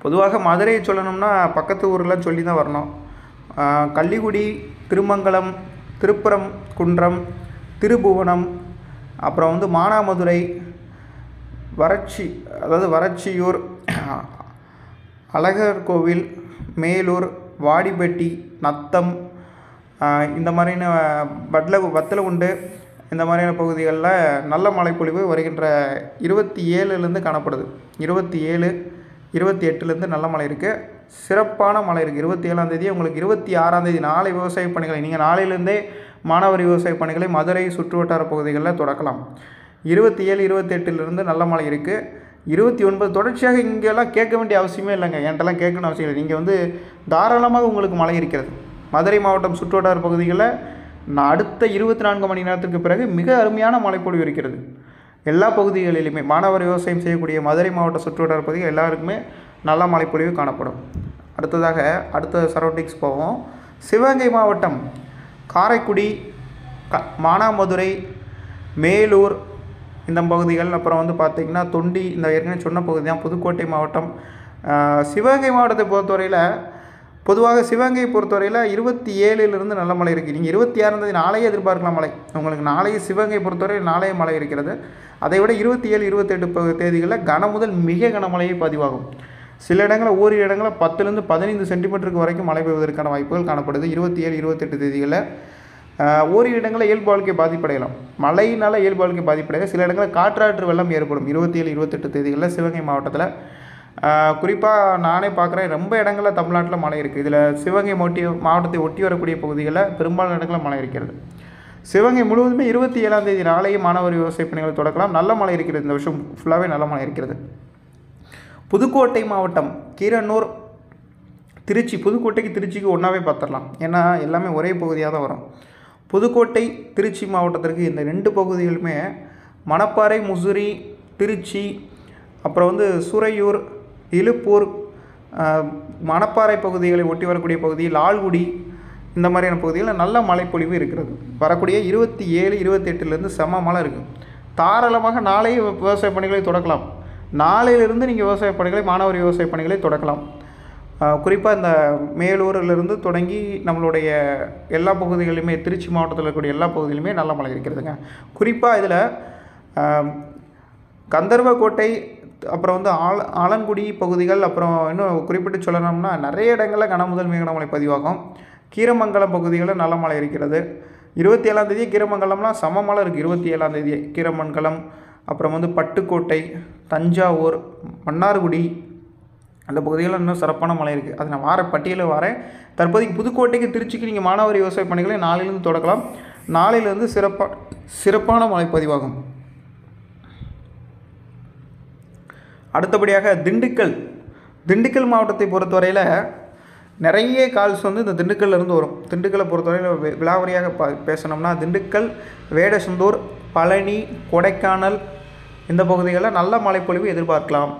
பொதுவாக மதுரையை சொல்லணும்னா பக்கத்து ஊரெலாம் சொல்லி தான் வரணும். கள்ளிக்குடி, திருமங்கலம், திருப்பரங்குன்றம், திருபுவனம், அப்புறம் வந்து மானாமதுரை, வறட்சியூர், அழகர் கோவில், மேலூர், வாடிப்பட்டி, நத்தம், இந்த மாதிரியான வத்தலகுண்டு இந்த மாதிரியான பகுதிகளில் நல்ல மழைப்பொழிவு வருகின்ற 27லேருந்து காணப்படுது. 27, 28லேருந்து நல்ல மழை இருக்குது, சிறப்பான மழை இருக்குது. 27ஆம் தேதி உங்களுக்கு 26ஆம் தேதி நாளை விவசாய பணிகளை நீங்கள் நாளையிலேருந்தே மானாவாரி விவசாய பணிகளை மதுரை சுற்றுவட்டார பகுதிகளில் தொடக்கலாம். 27, 28லேருந்து நல்ல மழை இருக்குது. 29 தொடர்ச்சியாக இங்கெல்லாம் கேட்க வேண்டிய அவசியமே இல்லைங்க, என்கிட்டலாம் கேட்கணும் அவசியம் இல்லை. நீங்கள் வந்து தாராளமாக உங்களுக்கு மழை இருக்கிறது. மதுரை மாவட்டம் சுற்றுவட்டார பகுதிகளில் அடுத்த 24 மணி நேரத்திற்கு பிறகு மிக அருமையான மழைப்பொழிவு இருக்கிறது. எல்லா பகுதிகளிலுமே மானாவாரி விவசாயம் செய்யக்கூடிய மதுரை மாவட்ட சுற்றுவட்டார பகுதிகள் எல்லாருக்குமே நல்ல மழைப்பொழிவு காணப்படும். அடுத்ததாக அடுத்த சரௌண்டிங்ஸ் போவோம். சிவகங்கை மாவட்டம் காரைக்குடி, மானாமதுரை, மேலூர் இந்த பகுதிகள், அப்புறம் வந்து பார்த்திங்கன்னா தொண்டி, இந்த ஏற்கனவே சொன்ன பகுதி தான் புதுக்கோட்டை மாவட்டம். சிவகங்கை மாவட்டத்தை பொறுத்தவரையில் பொதுவாக சிவகங்கையை பொறுத்தவரையில் 27லேருந்து நல்ல மழை இருக்குது. நீங்கள் 26ஆம் தேதி நாளையே எதிர்பார்க்கலாம் மழை. உங்களுக்கு நாளையே சிவகங்கை பொறுத்தவரை நாளையே மழை இருக்கிறது. அதை விட 27, 28 தேதிகளில் கனமுதல் மிக கனமழையை பதிவாகும். சில இடங்களில் ஓரிரு இடங்களில் 10லேருந்து 15 சென்டிமீட்டருக்கு வரைக்கும் மழை பெய்வதற்கான வாய்ப்புகள் காணப்படுது. 27, 28 தேதிகளில் ஓரிரு இடங்களில் இயல்பு வாழ்க்கை பாதிப்படையலாம். மழையினால் இயல்பு வாழ்க்கை பாதிப்படையாது. சில இடங்களில் காற்றாற்று வெள்ளம் ஏற்படும் 27, 28 தேதிகளில் சிவகங்கை மாவட்டத்தில். குறிப்பாக நானே பார்க்குறேன், ரொம்ப இடங்களில் தமிழ்நாட்டில் மழை இருக்குது. இதில் சிவகங்கை மாவட்டத்தை ஒட்டி வரக்கூடிய பகுதிகளில் பெரும்பாலான இடங்களில் மழை இருக்கிறது. சிவகங்கை முழுவதுமே 27ஆம் தேதி நாளையே மானாவாரி விவசாய பணிகளை தொடக்கலாம். நல்ல மழை இருக்கிறது. இந்த வருஷம் ஃபுல்லாகவே நல்ல மழை இருக்கிறது. புதுக்கோட்டை மாவட்டம் கீரனூர், திருச்சி. புதுக்கோட்டைக்கு திருச்சிக்கு ஒன்றாவே பார்த்துடலாம், ஏன்னா எல்லாமே ஒரே பகுதியாக தான் வரும். புதுக்கோட்டை, திருச்சி மாவட்டத்திற்கு இந்த 2 பகுதிகளுமே மணப்பாறை, முசிறி, திருச்சி, அப்புறம் வந்து சுரையூர், இலுப்பூர், மணப்பாறை பகுதிகளை ஒட்டி வரக்கூடிய பகுதி, லால்குடி, இந்த மாதிரியான பகுதிகளில் நல்ல மழைப்பொழிவு இருக்கிறது. வரக்கூடிய 27, 28லேருந்து செம மழை இருக்குது. தாராளமாக நாளையே விவசாய பணிகளை தொடக்கலாம். நாளையிலிருந்து நீங்கள் விவசாய பணிகளை மானாவாரி விவசாய பணிகளை தொடக்கலாம். குறிப்பாக இந்த மேலூரிலிருந்து தொடங்கி நம்மளுடைய எல்லா பகுதிகளிலுமே, திருச்சி மாவட்டத்தில் இருக்கக்கூடிய எல்லா பகுதியிலுமே நல்ல மழை இருக்கிறதுங்க. குறிப்பாக இதில் கந்தர்வக்கோட்டை, அப்புறம் வந்து ஆலங்குடி பகுதிகள், அப்புறம் இன்னும் குறிப்பிட்டு சொல்லணும்னா நிறைய இடங்களில் கனமுதல் மிக கனமழை பதிவாகும். கீரமங்கலம் பகுதிகளில் நல்ல மழை இருக்கிறது. 27ஆம் தேதி கீரமங்கலம்லாம் சம மழை இருக்குது. 27ஆம் தேதி கீரமங்கலம், அப்புறம் வந்து பட்டுக்கோட்டை, தஞ்சாவூர், மன்னார்குடி அந்த பகுதிகளில் இன்னும் சிறப்பான மழை இருக்குது. அது நான் பட்டியலில் வரேன். தற்போதைக்கு புதுக்கோட்டைக்கு திருச்சிக்கு நீங்கள் மானாவாரி விவசாய பணிகளை நாளையிலேருந்து தொடக்கலாம். நாளையிலேருந்து சிறப்பான மழை பதிவாகும். அடுத்தபடியாக திண்டுக்கல் மாவட்டத்தை பொறுத்தவரையில் நிறைய கால்ஸ் வந்து இந்த திண்டுக்கல்லேருந்து வரும். திண்டுக்கல்லை பொறுத்தவரையில் விலாவரியாக பேசணும்னா திண்டுக்கல், வேடசந்தூர், பழனி, கொடைக்கானல் இந்த பகுதிகளில் நல்ல மழைப்பொழிவு எதிர்பார்க்கலாம்.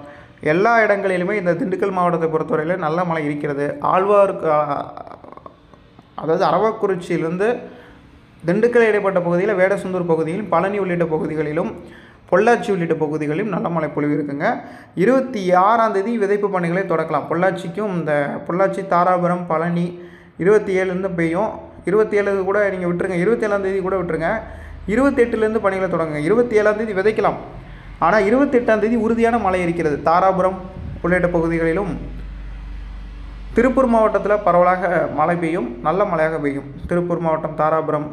எல்லா இடங்களிலுமே இந்த திண்டுக்கல் மாவட்டத்தை பொறுத்தவரையில் நல்ல மழை இருக்கிறது. அதாவது அரவக்குறிச்சியிலிருந்து திண்டுக்கல் இடைப்பட்ட பகுதியில் வேடசந்தூர் பகுதியிலும், பழனி உள்ளிட்ட பகுதிகளிலும், பொள்ளாச்சி உள்ளிட்ட பகுதிகளிலும் நல்ல மழை பொழிவு இருக்குங்க. 26ஆம் தேதி விதைப்பு பணிகளை தொடக்கலாம். பொள்ளாச்சிக்கும் இந்த பொள்ளாச்சி, தாராபுரம், பழனி 27லேருந்து பெய்யும். 27 கூட நீங்கள் விட்டுருங்க, 27ஆம் தேதி கூட விட்டுருங்க. 28லேருந்து பணிகளை தொடங்குங்க. 27ஆம் தேதி விதைக்கலாம். ஆனால் 28ஆம் தேதி உறுதியான மழை இருக்கிறது. தாராபுரம் உள்ளிட்ட பகுதிகளிலும், திருப்பூர் மாவட்டத்தில் பரவலாக மழை பெய்யும், நல்ல மழையாக பெய்யும். திருப்பூர் மாவட்டம், தாராபுரம்,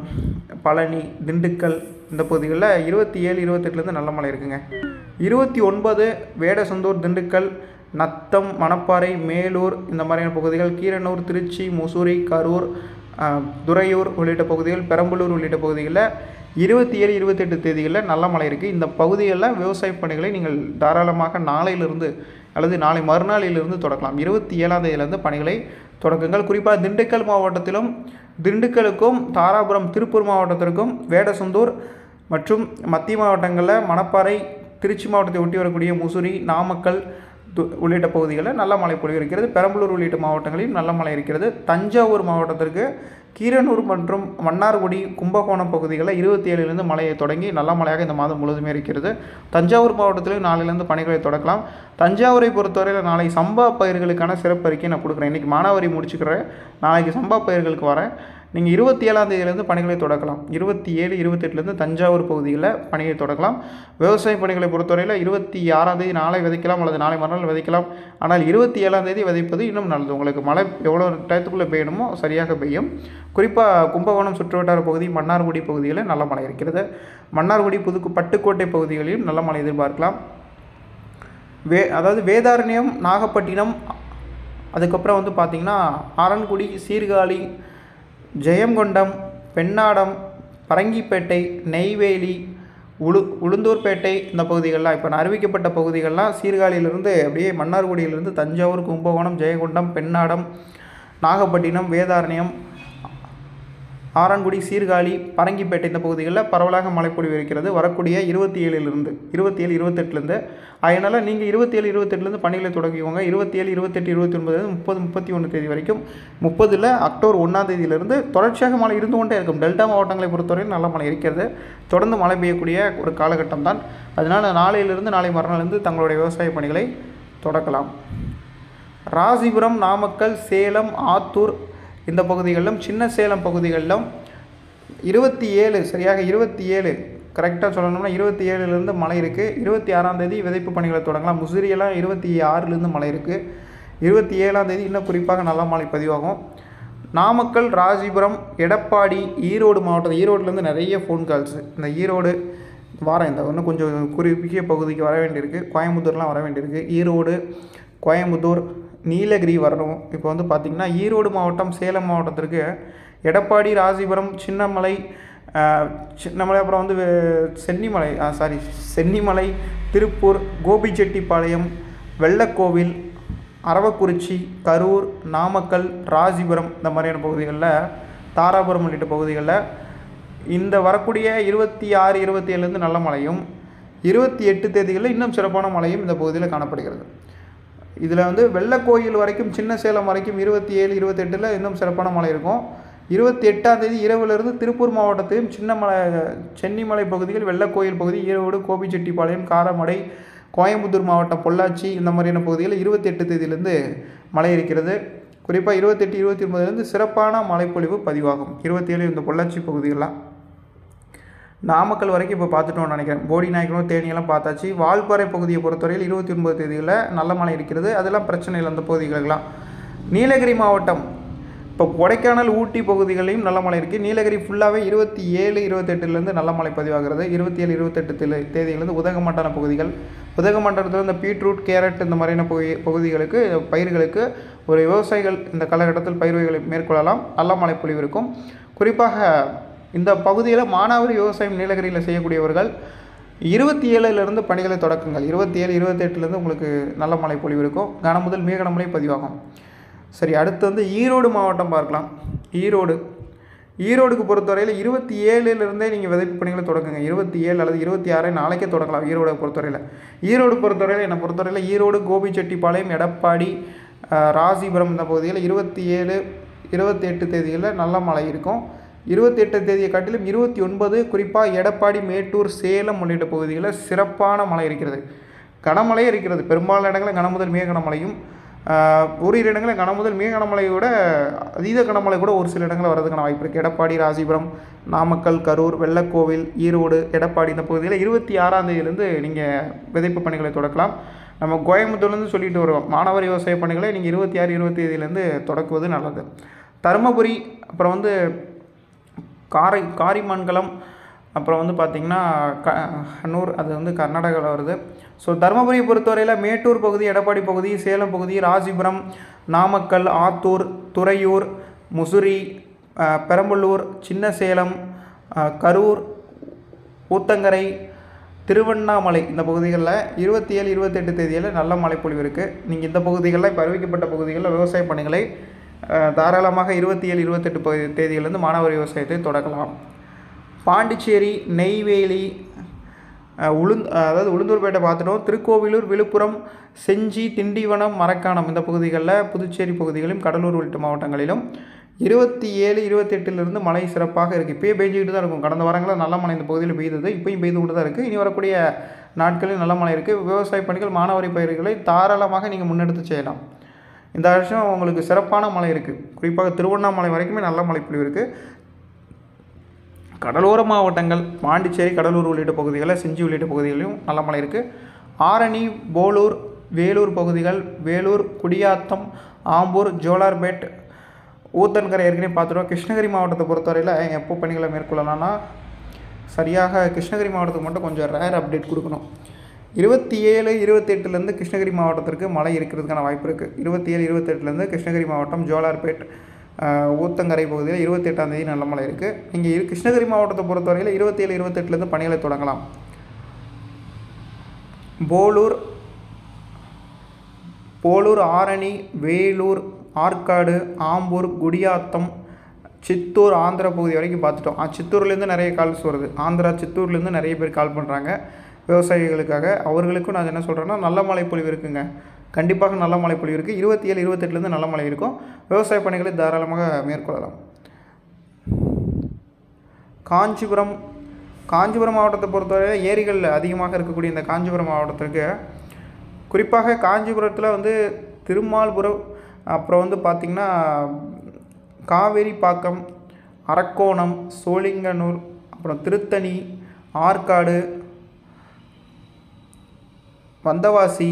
பழனி, திண்டுக்கல் இந்த பகுதிகளில் 27, 28லேருந்து நல்ல மழை இருக்குங்க. 29 வேடசந்தூர், திண்டுக்கல், நத்தம், மணப்பாறை, மேலூர் இந்த மாதிரியான பகுதிகள், கீரனூர், திருச்சி, முசூரி, கரூர், துறையூர் உள்ளிட்ட பகுதிகள், பெரம்பலூர் உள்ளிட்ட பகுதிகளில் 27, 28 தேதிகளில் நல்ல மழை இருக்குது. இந்த பகுதிகளில் விவசாய பணிகளை நீங்கள் தாராளமாக நாளையிலிருந்து அல்லது நாளை மறுநாளிலிருந்து தொடக்கலாம். 27ஆம் தேதியிலிருந்து பணிகளை தொடக்குங்கள். குறிப்பாக திண்டுக்கல் மாவட்டத்திலும், திண்டுக்கலுக்கும் தாராபுரம், திருப்பூர் மாவட்டத்திற்கும், வேடசந்தூர் மற்றும் மத்திய மாவட்டங்களில் மணப்பாறை, திருச்சி மாவட்டத்தை ஒட்டி வரக்கூடிய முசிறி, நாமக்கல் உள்ளிட்ட பகுதிகளில் நல்ல மழை பொழிவு இருக்கிறது. பெரம்பலூர் உள்ளிட்ட மாவட்டங்களிலும் நல்ல மழை இருக்கிறது. தஞ்சாவூர் மாவட்டத்திற்கு கீரனூர் மற்றும் மன்னார்குடி, கும்பகோணம் பகுதிகளில் 27லேருந்து மழையை தொடங்கி நல்ல மழையாக இந்த மாதம் முழுவதுமே இருக்கிறது. தஞ்சாவூர் மாவட்டத்திலும் நாளையிலேருந்து பணிகளை தொடக்கலாம். தஞ்சாவூரை பொறுத்தவரையில் நாளை சம்பா பயிர்களுக்கான சிறப்பு அறிக்கை நான் கொடுக்குறேன். இன்றைக்கி மானாவாரி முடிச்சுக்கிறேன், நாளைக்கு சம்பா பயிர்களுக்கு வரேன். நீங்கள் 27ஆம் தேதியிலேருந்து பணிகளை தொடக்கலாம். 27, 28லேருந்து தஞ்சாவூர் பகுதியில் பணியை தொடக்கலாம். விவசாய பணிகளை பொறுத்தவரையில் 26ஆம் தேதி நாளை விதைக்கலாம் அல்லது நாளை மறுநாள் விதைக்கலாம். ஆனால் 27ஆம் தேதி விதைப்பது இன்னும் நல்லது. உங்களுக்கு மழை எவ்வளோ டயத்துக்குள்ளே பெய்யணுமோ சரியாக பெய்யும். குறிப்பாக கும்பகோணம் சுற்றுவட்டார பகுதி, மன்னார்குடி பகுதிகளில் நல்ல மழை இருக்கிறது. மன்னார்குடி, பட்டுக்கோட்டை பகுதிகளிலும் நல்ல மழை எதிர்பார்க்கலாம். அதாவது வேதாரண்யம், நாகப்பட்டினம், அதுக்கப்புறம் வந்து பார்த்திங்கன்னா ஆரன்குடி, சீர்காழி, ஜெயங்கொண்டம், பெண்ணாடம், பரங்கிப்பேட்டை, நெய்வேலி, உளுந்தூர்பேட்டை இந்த பகுதிகளெலாம் இப்போ அறிவிக்கப்பட்ட பகுதிகளெலாம் சீர்காழியிலிருந்து அப்படியே மன்னார்குடியிலிருந்து தஞ்சாவூர், கும்பகோணம், ஜெயங்கொண்டம், பெண்ணாடம், நாகப்பட்டினம், வேதாரண்யம், ஆரன்குடி, சீர்காழி, பரங்கிப்பேட்டை இந்த பகுதிகளில் பரவலாக மழைப்பொழிவு இருக்கிறது. வரக்கூடிய 27, 28லேருந்து. அதனால் நீங்கள் 27, 28லேருந்து பணிகளை தொடங்கிக்கோங்க. 27, 28, 29, 30, 31 தேதி வரைக்கும். 30 அக்டோபர் 1ஆம் தேதியிலிருந்து தொடர்ச்சியாக மழை இருந்து கொண்டே இருக்கும். டெல்டா மாவட்டங்களை பொறுத்தவரையில் நல்ல மழை இருக்கிறது. தொடர்ந்து மழை பெய்யக்கூடிய ஒரு காலகட்டம் தான். அதனால் நாளையிலிருந்து நாளை மறுநாளிலிருந்து தங்களுடைய விவசாய பணிகளை தொடக்கலாம். ராசிபுரம், நாமக்கல், சேலம், ஆத்தூர் இந்த பகுதிகளிலும், சின்ன சேலம் பகுதிகளிலும் 27 சரியாக 27 கரெக்டாக சொல்லணும்னா 27லேருந்து மழை இருக்குது. 26ஆம் தேதி விதைப்பு பணிகளை தொடங்கலாம். முசிறியெல்லாம் 26லேருந்து மழை இருக்குது. 27ஆம் தேதி இன்னும் குறிப்பாக நல்ல மழை பதிவாகும். நாமக்கல், ராசிபுரம், எடப்பாடி, ஈரோடு மாவட்டம், ஈரோடுலேருந்து நிறைய ஃபோன் கால்ஸு. இந்த ஈரோடு வாரம் இந்த இன்னும் கொஞ்சம் குறிப்பிட்ட பகுதிக்கு வர வேண்டியிருக்கு. கோயம்புத்தூர்லாம் வர வேண்டியிருக்கு. ஈரோடு, கோயம்புத்தூர், நீலகிரி வரணும். இப்போ வந்து பார்த்திங்கன்னா ஈரோடு மாவட்டம், சேலம் மாவட்டத்திற்கு எடப்பாடி, ராசிபுரம், சின்னமலை, அப்புறம் வந்து சென்னிமலை, திருப்பூர், கோபிச்செட்டிப்பாளையம், வெள்ளக்கோவில், அரவக்குறிச்சி, கரூர், நாமக்கல், ராசிபுரம் இந்த மாதிரியான பகுதிகளில், தாராபுரம் உள்ளிட்ட பகுதிகளில் இந்த வரக்கூடிய 26, 27லேருந்து நல்ல மழையும், 28 தேதிகளில் இன்னும் சிறப்பான மழையும் இந்த பகுதியில் காணப்படுகிறது. இதில் வந்து வெள்ளக்கோயில் வரைக்கும், சின்ன சேலம் வரைக்கும் 27, 28 இன்னும் சிறப்பான மழை இருக்கும். 28ஆம் தேதி இரவிலிருந்து திருப்பூர் மாவட்டத்தையும் சென்னிமலை பகுதிகள், வெள்ளக்கோயில் பகுதி, ஈரோடு, கோபிச்செட்டிப்பாளையம், காரமடை, கோயம்புத்தூர் மாவட்டம், பொள்ளாச்சி இந்த மாதிரியான பகுதிகளில் 28 தேதியிலிருந்து மழை இருக்கிறது. குறிப்பாக 28, 29லேருந்து சிறப்பான மழைப்பொழிவு பதிவாகும். 27 இந்த பொள்ளாச்சி பகுதிகள்லாம். நாமக்கல் வரைக்கும் இப்போ பார்த்துட்டோம்னு நினைக்கிறேன். போடி நாயக்கனூர், தேனியெல்லாம் பார்த்தாச்சு. வால்பாறை பகுதியை பொறுத்தவரையில் 29 தேதிகளில் நல்ல மழை இருக்கிறது. அதெல்லாம் பிரச்சனை இல்லை அந்த பகுதிகளெல்லாம். நீலகிரி மாவட்டம், இப்போ கொடைக்கானல், ஊட்டி பகுதிகளையும் நல்ல மழை இருக்குது. நீலகிரி ஃபுல்லாகவே 27, 28லேருந்து நல்ல மழை பதிவாகிறது. 27, 28 தேதியிலேருந்து உதகமண்டல பகுதிகள், உதகமண்டலத்தில் இந்த பீட்ரூட், கேரட் இந்த மாதிரியான பகுதிகளுக்கு, பயிர்களுக்கு ஒரு விவசாயிகள் இந்த காலகட்டத்தில் பயிர் வகைகளை மேற்கொள்ளலாம். நல்ல மழைப்பொழிவு இருக்கும். குறிப்பாக இந்த பகுதியில் மானாவாரி விவசாயம் நீலகிரியில் செய்யக்கூடியவர்கள் 27லேருந்து பணிகளை தொடக்குங்கள். 27, 28லேருந்து உங்களுக்கு நல்ல மழை பொழிவு இருக்கும். கனமுதல் மிக கனமழை பதிவாகும். சரி, அடுத்து வந்து ஈரோடு மாவட்டம் பார்க்கலாம். ஈரோடுக்கு பொறுத்தவரையில் 27லேருந்தே நீங்கள் விதைப்பு பணிகளை தொடங்குங்க. 27 அல்லது 26 நாளைக்கே தொடங்கலாம். ஈரோடை பொறுத்தவரையில் என்னை பொறுத்தவரையில் ஈரோடு, கோபிச்செட்டிப்பாளையம், எடப்பாடி, ராசிபுரம் இந்த பகுதியில் 27, 28 தேதிகளில் நல்ல மழை இருக்கும். 28 தேதியை காட்டிலும் 29 குறிப்பாக எடப்பாடி, மேட்டூர், சேலம் உள்ளிட்ட பகுதிகளில் சிறப்பான மழை இருக்கிறது. கனமழையே இருக்கிறது. பெரும்பாலான இடங்களில் கனமுதல் மிக கனமழையும், ஓரிரு இடங்களில் கனமுதல் மிக கனமழையோட அதீத கனமழை கூட ஒரு சில இடங்களில் வரதுக்கான வாய்ப்பு இருக்குது. எடப்பாடி, ராசிபுரம், நாமக்கல், கரூர், வெள்ளக்கோவில், ஈரோடு, எடப்பாடி இந்த பகுதியில் 26ஆம் தேதியிலேருந்து நீங்கள் விதைப்பு பணிகளை தொடக்கலாம். நம்ம கோயம்புத்தூர்லேருந்து சொல்லிட்டு வருவோம், மானாவாரி விவசாய பணிகளை நீங்கள் 26, 27 தேதியிலேருந்து தொடக்குவது நல்லது. தருமபுரி, அப்புறம் வந்து காரிமங்கலம், அப்புறம் வந்து பார்த்திங்கன்னா கண்ணூர், அது வந்து கர்நாடகாவில் வருது. ஸோ தருமபுரியை பொறுத்தவரையில் மேட்டூர் பகுதி, எடப்பாடி பகுதி, சேலம் பகுதி, ராசிபுரம், நாமக்கல், ஆத்தூர், துறையூர், முசிறி, பெரம்பலூர், சின்ன சேலம், கரூர், ஊத்தங்கரை, திருவண்ணாமலை இந்த பகுதிகளில் 27, 28 தேதியில் நல்ல மழைப்பொழிவு இருக்குது. நீங்கள் இந்த பகுதிகளில் இப்போ அறிவிக்கப்பட்ட பகுதிகளில் விவசாய பணிகளை தாராளமாக 27, 28 தேதியிலிருந்து மானாவாரி விவசாயத்தை தொடக்கலாம். பாண்டிச்சேரி, நெய்வேலி, அதாவது உளுந்தூர்பேட்டை பார்த்துட்டோம். திருக்கோவிலூர், விழுப்புரம், செஞ்சி, திண்டிவனம், மரக்காணம் இந்த பகுதிகளில், புதுச்சேரி பகுதிகளிலும், கடலூர் உள்ளிட்ட மாவட்டங்களிலும் 27, 28லிருந்து மழை சிறப்பாக இருக்குது. இப்போயே பெய்ஞ்சிக்கிட்டு தான் இருக்கும். கடந்த வாரங்களில் நல்ல மழை இந்த பகுதியில் பெய்தது, இப்போயும் பெய்து கொண்டு தான் இருக்குது. இனி வரக்கூடிய நாட்களில் நல்ல மழை இருக்குது. விவசாய பணிகள், மானாவாரி பயிர்களை தாராளமாக நீங்கள் முன்னெடுத்து செய்யலாம். இந்த வருஷம் உங்களுக்கு சிறப்பான மழை இருக்குது. குறிப்பாக திருவண்ணாமலை வரைக்குமே நல்ல மழைப்பொழிவு இருக்குது. கடலோர மாவட்டங்கள் பாண்டிச்சேரி, கடலூர் உள்ளிட்ட பகுதிகளில், செஞ்சி உள்ளிட்ட பகுதிகளிலும் நல்ல மழை இருக்குது. ஆரணி, போலூர், வேலூர் பகுதிகள், வேலூர், குடியாத்தம், ஆம்பூர், ஜோலார்பேட், ஊத்தன்கரை ஏற்கனவே பார்த்துருவோம். கிருஷ்ணகிரி மாவட்டத்தை பொறுத்தவரையில் எப்போ பணிகளை மேற்கொள்ளலாம்னா, சரியாக கிருஷ்ணகிரி மாவட்டத்துக்கு மட்டும் கொஞ்சம் ரேர் அப்டேட் கொடுக்கணும். 27, 28லேருந்து கிருஷ்ணகிரி மாவட்டத்திற்கு மழை இருக்கிறதுக்கான வாய்ப்பு இருக்குது. 27, 28லேருந்து கிருஷ்ணகிரி மாவட்டம், ஜோலார்பேட், ஊத்தங்கரை பகுதியில் 28ஆம் தேதி நல்ல மழை இருக்குது. நீங்கள் கிருஷ்ணகிரி மாவட்டத்தை பொறுத்தவரையில் 27, 28லேருந்து பணிகளை தொடங்கலாம். போலூர், ஆரணி, வேலூர், ஆற்காடு, ஆம்பூர், குடியாத்தம், சித்தூர், ஆந்திரா பகுதி வரைக்கும் பார்த்துட்டோம். சித்தூர்லேருந்து நிறைய கால்ஸ் வருது. ஆந்திரா, சித்தூர்லேருந்து நிறைய பேர் கால் பண்ணுறாங்க விவசாயிகளுக்காக. அவர்களுக்கும் நான் என்ன சொல்கிறேன்னா, நல்ல மழைப்பொழிவு இருக்குங்க. கண்டிப்பாக நல்ல மழைப்பொழிவு இருக்குது. 27, 28லேருந்து நல்ல மழை இருக்கும். விவசாய பணிகளை தாராளமாக மேற்கொள்ளலாம். காஞ்சிபுரம் மாவட்டத்தை பொறுத்தவரை ஏரிகள் அதிகமாக இருக்கக்கூடிய இந்த காஞ்சிபுரம் மாவட்டத்திற்கு, குறிப்பாக காஞ்சிபுரத்தில் வந்து திருமால்புரம், அப்புறம் வந்து பார்த்திங்கன்னா காவேரிப்பாக்கம், அரக்கோணம், சோழிங்கநல்லூர், அப்புறம் திருத்தணி, ஆற்காடு, வந்தவாசி,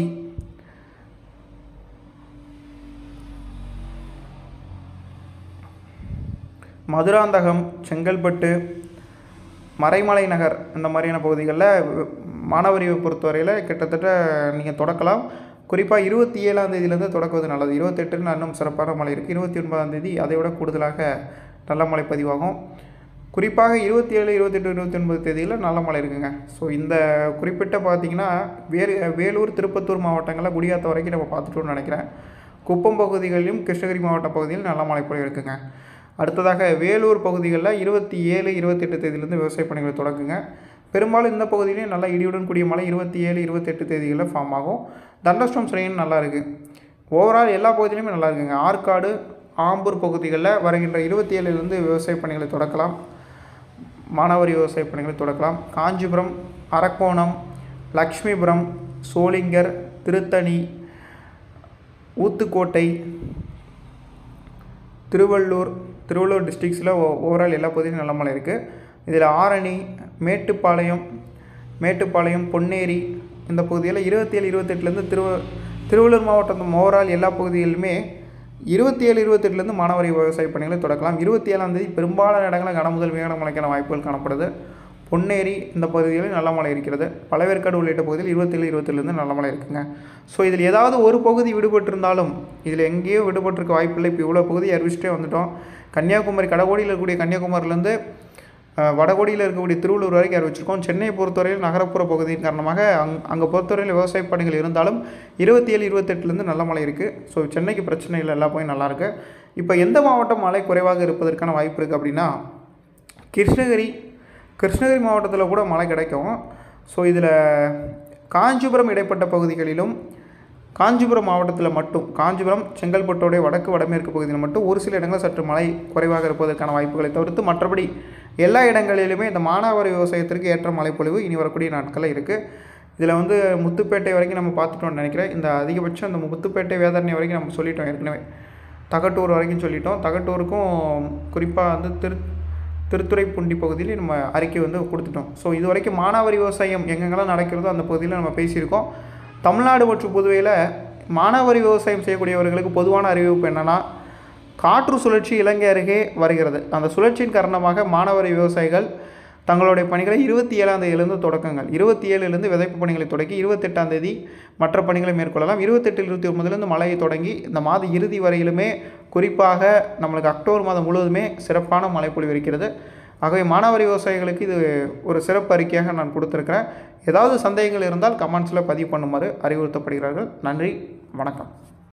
மதுராந்தகம், செங்கல்பட்டு, மறைமலை நகர் இந்த மாதிரியான பகுதிகளில் மானாவாரியை பொறுத்தவரையில் கிட்டத்தட்ட நீங்கள் தொடக்கலாம். குறிப்பாக 27ஆம் தேதியிலேருந்து தொடக்குவது நல்லது. 28 இன்னும் சிறப்பான மழை இருக்குது. 29ஆம் தேதி அதை விட கூடுதலாக நல்ல மழை பதிவாகும். குறிப்பாக 27, 28, 29 தேதியில் நல்ல மழை இருக்குங்க. ஸோ இந்த குறிப்பிட்ட பார்த்திங்கன்னா வேலூர், திருப்பத்தூர் மாவட்டங்களில் குடியாத்த வரைக்கும் நம்ம பார்த்துட்டோம்னு நினைக்கிறேன். குப்பம் பகுதிகளிலும் கிருஷ்ணகிரி மாவட்ட பகுதியில் நல்ல மழை பொழிவு இருக்குங்க. அடுத்ததாக வேலூர் பகுதிகளில் 27, 28 தேதியிலேருந்து விவசாய பணிகளை தொடங்குங்க. பெரும்பாலும் இந்த பகுதியிலையும் நல்லா இடியுடன் கூடிய மழை 27, 28 தேதிகளில் ஃபார்ம் ஆகும். தண்டர்ஸ்டார்ம்ஸ் ரெயின் நல்லா இருக்குது. ஓவரால் எல்லா பகுதியிலுமே நல்லா இருக்குங்க. ஆற்காடு, ஆம்பூர் பகுதிகளில் வருகின்ற 27லேருந்து விவசாய பணிகளை தொடக்கலாம். மானாவாரி விவசாய பணிகளை தொடக்கலாம். காஞ்சிபுரம், அரக்கோணம், லக்ஷ்மிபுரம், சோளிங்கர், திருத்தணி, ஊத்துக்கோட்டை, திருவள்ளூர் டிஸ்ட்ரிக்ஸில் ஓவரால் எல்லா பகுதியிலும் நல்ல மழை இருக்குது. இதில் ஆரணி, மேட்டுப்பாளையம், பொன்னேரி இந்த பகுதியில் 27, 28லேருந்து திருவள்ளூர் மாவட்டம் ஓவரால் எல்லா பகுதிகளிலுமே 27, 28லேருந்து மானாவாரி விவசாய பணிகளை தொடக்கலாம். 27ஆம் தேதி பெரும்பாலான இடங்களில் கனமுதல் மிக மழைக்கான வாய்ப்புகள் காணப்படுது. பொன்னேரி இந்த பகுதிகளில் நல்ல மழை இருக்கிறது. பழவேற்காடு உள்ளிட்ட பகுதியில் 27, 28லேருந்து நல்ல மழை இருக்குங்க. ஸோ இதில் ஏதாவது ஒரு பகுதி விடுபட்டிருந்தாலும், இதில் எங்கேயோ விடுபட்டிருக்க வாய்ப்பில்லை. இப்போ இவ்வளோ பகுதி அறிவிச்சிட்டே வந்துட்டோம். கன்னியாகுமரி, கடகோடியில் இருக்கக்கூடிய கன்னியாகுமரியிலேருந்து வடகோடியில் இருக்கக்கூடிய திருவள்ளூர் வரைக்கும் அறிவிச்சிருக்கோம். சென்னையை பொறுத்தவரையில் நகரப்புற பகுதியின் காரணமாக அங்கே பொறுத்தவரையில் விவசாய பணிகள் இருந்தாலும் 27, 28லேருந்து நல்ல மழை இருக்குது. ஸோ சென்னைக்கு பிரச்சனை இல்லை, எல்லா போய் நல்லாயிருக்கு. இப்போ எந்த மாவட்டம் மழை குறைவாக இருப்பதற்கான வாய்ப்பு இருக்குது அப்படின்னா கிருஷ்ணகிரி மாவட்டத்தில் கூட மழை கிடைக்கும். ஸோ இதில் காஞ்சிபுரம் இடைப்பட்ட பகுதிகளிலும் காஞ்சிபுரம் மாவட்டத்தில் மட்டும் காஞ்சிபுரம் செங்கல்பட்டோடைய வடக்கு வடமேற்கு பகுதியில் மட்டும் ஒரு சில இடங்களில் சற்று மழை குறைவாக இருப்பதற்கான வாய்ப்புகளை தவிர்த்து மற்றபடி எல்லா இடங்களிலுமே இந்த மானாவாரி விவசாயத்திற்கு ஏற்ற மழைப்பொழிவு இனி வரக்கூடிய நாட்களில் இருக்குது. இதில் வந்து முத்துப்பேட்டை வரைக்கும் நம்ம பார்த்துட்டோம்னு நினைக்கிறேன். இந்த அதிகபட்சம் இந்த முத்துப்பேட்டை வேதாரண்யம் வரைக்கும் நம்ம சொல்லிட்டோம் ஏற்கனவே. தகட்டூர் வரைக்கும் சொல்லிட்டோம். தகட்டூருக்கும் குறிப்பாக வந்து திருத்துறைப்பூண்டி பகுதியில் நம்ம அறிக்கை வந்து கொடுத்துட்டோம். ஸோ இது வரைக்கும் மானாவாரி விவசாயம் எங்கெங்கெல்லாம் நடக்கிறதோ அந்த பகுதியில் நம்ம பேசியிருக்கோம். தமிழ்நாடு மற்றும் புதுவையில் மானாவாரி விவசாயம் செய்யக்கூடியவர்களுக்கு பொதுவான அறிவிப்பு என்னென்னா, காற்று சுழற்சி இலங்கை அருகே வருகிறது. அந்த சுழற்சியின் காரணமாக மானாவாரி விவசாயிகள் தங்களுடைய பணிகளை 27ஆம் தேதியிலிருந்து தொடக்கங்கள் 27லேருந்து விதைப்பு பணிகளை தொடங்கி 28ஆம் தேதி மற்ற பணிகளை மேற்கொள்ளலாம். 28, 29லேருந்து மழையை தொடங்கி இந்த மாத இறுதி வரையிலுமே குறிப்பாக நம்மளுக்கு அக்டோபர் மாதம் முழுவதுமே சிறப்பான மழைப்பொழிவு இருக்கிறது. ஆகவே மானாவாரி விவசாயிகளுக்கு இது ஒரு சிறப்பு அறிக்கையாக நான் கொடுத்துருக்கிறேன். ஏதாவது சந்தேகங்கள் இருந்தால் கமெண்ட்ஸில் பதிவு பண்ணுமாறு அறிவுறுத்தப்படுகிறார்கள். நன்றி, வணக்கம்.